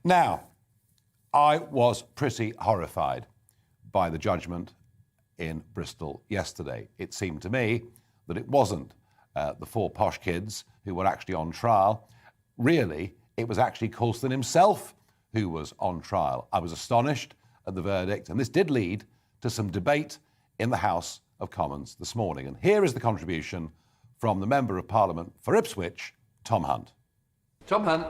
Now, I was pretty horrified by the judgment in Bristol yesterday. It seemed to me that it wasn't the four posh kids who were actually on trial. Really, it was actually Colston himself who was on trial. I was astonished at the verdict, and this did lead to some debate in the House of Commons this morning. And here is the contribution from the Member of Parliament for Ipswich, Tom Hunt. Tom Hunt.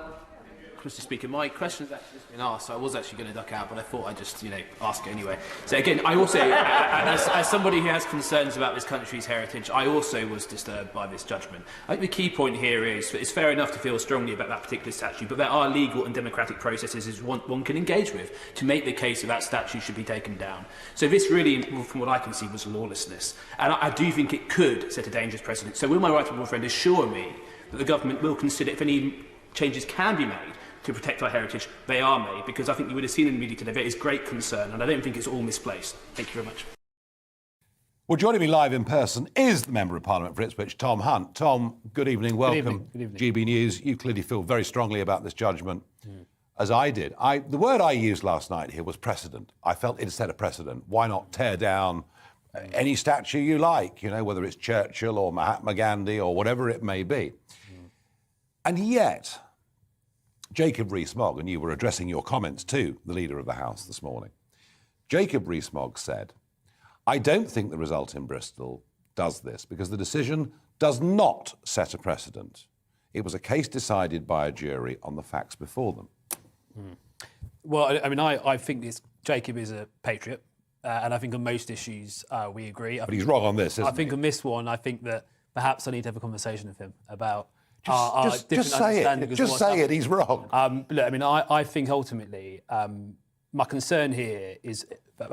Mr. Speaker, my question has actually just been asked, so I was actually going to duck out, but I thought I'd just, ask it anyway. So again, I also, as somebody who has concerns about this country's heritage, I also was disturbed by this judgment. I think the key point here is that it's fair enough to feel strongly about that particular statue, but there are legal and democratic processes one can engage with to make the case that that statue should be taken down. So this really, from what I can see, was lawlessness. And I do think it could set a dangerous precedent. So will my right honourable friend assure me that the government will consider if any changes can be made to protect our heritage, they are made, because I think you would have seen in the media today there is great concern, and I don't think it's all misplaced. Thank you very much. Well, joining me live in person is the Member of Parliament for Ipswich, Tom Hunt. Tom, good evening, welcome. Good evening. GB News. You clearly feel very strongly about this judgment, as I did. The word I used last night here was precedent. I felt it set a precedent. Why not tear down any statue you like, whether it's Churchill or Mahatma Gandhi or whatever it may be. And yet, Jacob Rees-Mogg, and you were addressing your comments to the Leader of the House this morning. Jacob Rees-Mogg said, I don't think the result in Bristol does this because the decision does not set a precedent. It was a case decided by a jury on the facts before them. Well, I think Jacob is a patriot, and I think on most issues we agree. But he's wrong on this, isn't he? I think on this one, I think that perhaps I need to have a conversation with him about Just say it. Just say it. He's wrong. Look, I think ultimately my concern here is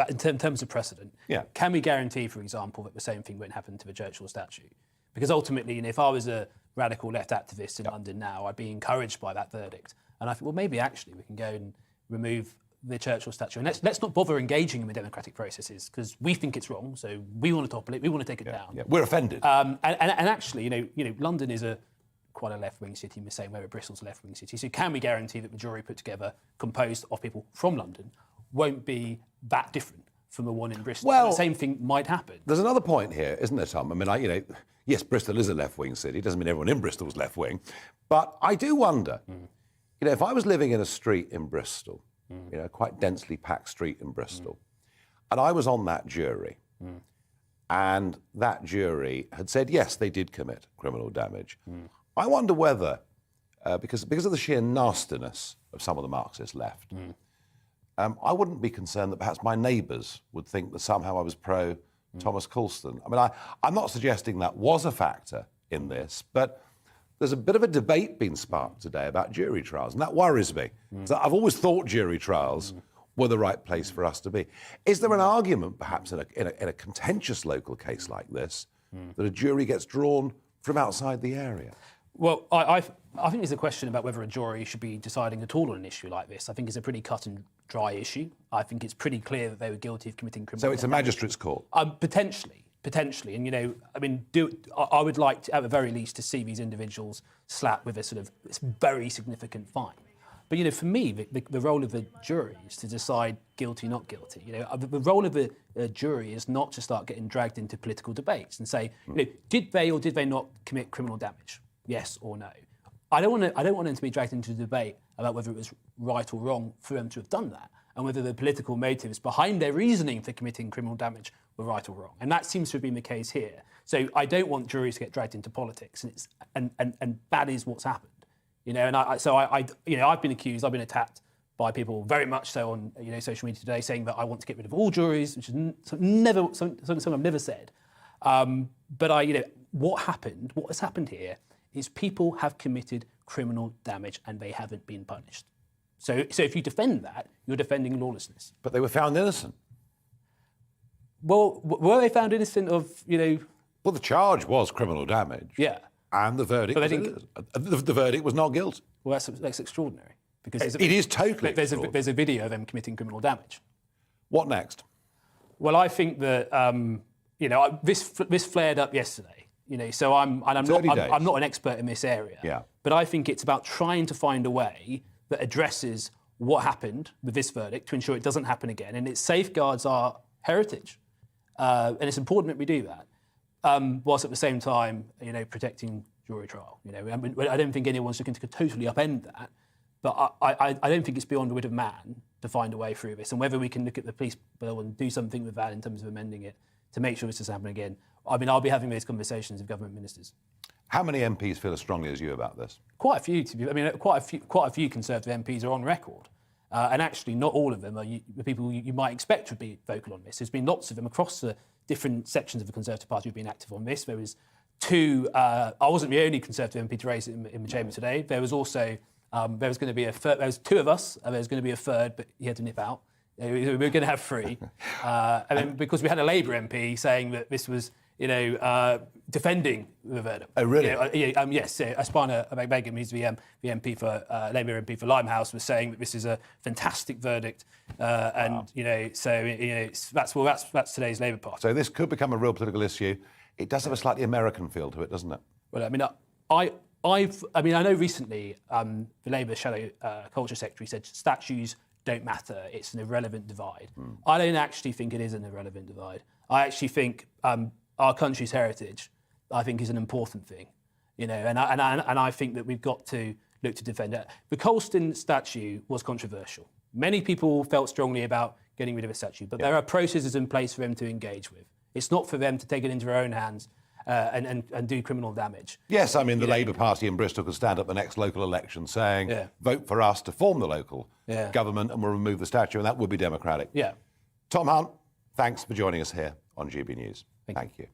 in terms of precedent. Yeah. Can we guarantee, for example, that the same thing won't happen to the Churchill statue? Because ultimately, if I was a radical left activist in London now, I'd be encouraged by that verdict. And I think, well, maybe actually we can go and remove the Churchill statue. And let's not bother engaging in the democratic processes because we think it's wrong. So we want to topple it. We want to take it down. Yeah. We're offended. And actually, London is quite a left-wing city in the same way that Bristol's a left-wing city. So can we guarantee that the jury put together, composed of people from London, won't be that different from the one in Bristol? Well, the same thing might happen. There's another point here, isn't there, Tom? Yes, Bristol is a left-wing city. It doesn't mean everyone in Bristol is left-wing. But I do wonder, if I was living in a street in Bristol, quite densely packed street in Bristol, and I was on that jury, and that jury had said, yes, they did commit criminal damage. I wonder whether, because of the sheer nastiness of some of the Marxist left, I wouldn't be concerned that perhaps my neighbours would think that somehow I was pro-Thomas Colston. I'm not suggesting that was a factor in this, but there's a bit of a debate being sparked today about jury trials, and that worries me. So I've always thought jury trials were the right place for us to be. Is there an argument, perhaps, in a contentious local case like this, that a jury gets drawn from outside the area? Well, I think there's a question about whether a jury should be deciding at all on an issue like this. I think it's a pretty cut and dry issue. I think it's pretty clear that they were guilty of committing criminal. So it's a magistrate's court? Potentially. And, I would like to, at the very least, to see these individuals slapped with a sort of very significant fine. But, for me, the role of the jury is to decide guilty, not guilty. The role of the jury is not to start getting dragged into political debates and say, did they or did they not commit criminal damage? Yes or no. I don't want them to be dragged into a debate about whether it was right or wrong for them to have done that, and whether the political motives behind their reasoning for committing criminal damage were right or wrong. And that seems to have been the case here. So I don't want juries to get dragged into politics, and that is what's happened. I've been accused, I've been attacked by people very much so on social media today, saying that I want to get rid of all juries, which is something I've never said. What has happened here is people have committed criminal damage and they haven't been punished. So if you defend that, you're defending lawlessness. But they were found innocent. Well, were they found innocent of, Well, the charge was criminal damage. Yeah. And the verdict the verdict was not guilty. Well, that's extraordinary. Because it is totally extraordinary. There's a video of them committing criminal damage. What next? Well, I think that, this flared up yesterday. So I'm not an expert in this area. Yeah. But I think it's about trying to find a way that addresses what happened with this verdict to ensure it doesn't happen again, and it safeguards our heritage. And it's important that we do that, whilst at the same time, protecting jury trial. I don't think anyone's looking to totally upend that, but I don't think it's beyond the wit of man to find a way through this. And whether we can look at the police bill and do something with that in terms of amending it to make sure this doesn't happen again. I'll be having those conversations with government ministers. How many MPs feel as strongly as you about this? Quite a few. Quite a few Conservative MPs are on record, and actually not all of them are the people you might expect would be vocal on this. There's been lots of them across the different sections of the Conservative Party who've been active on this. There was two. I wasn't the only Conservative MP to raise it in the chamber today. There was also there was going to be a third. There was two of us. There was going to be a third, but he had to nip out. We were going to have three, and then because we had a Labour MP saying that this was, defending the verdict. Oh, really? Yes. Aspana Begum, who's the MP for Labour MP for Limehouse, was saying that this is a fantastic verdict, and that's today's Labour Party. So this could become a real political issue. It does have a slightly American feel to it, doesn't it? Well, I know recently the Labour Shadow Culture Secretary said statues don't matter, it's an irrelevant divide. I don't actually think it is an irrelevant divide. I actually think our country's heritage, I think, is an important thing, and I think that we've got to look to defend it. The Colston statue was controversial. Many people felt strongly about getting rid of a statue, but there are processes in place for them to engage with. It's not for them to take it into their own hands and do criminal damage. Yes, the Labour Party in Bristol could stand up the next local election saying, vote for us to form the local government and we'll remove the statue, and that would be democratic. Yeah. Tom Hunt, thanks for joining us here on GB News. Thank you.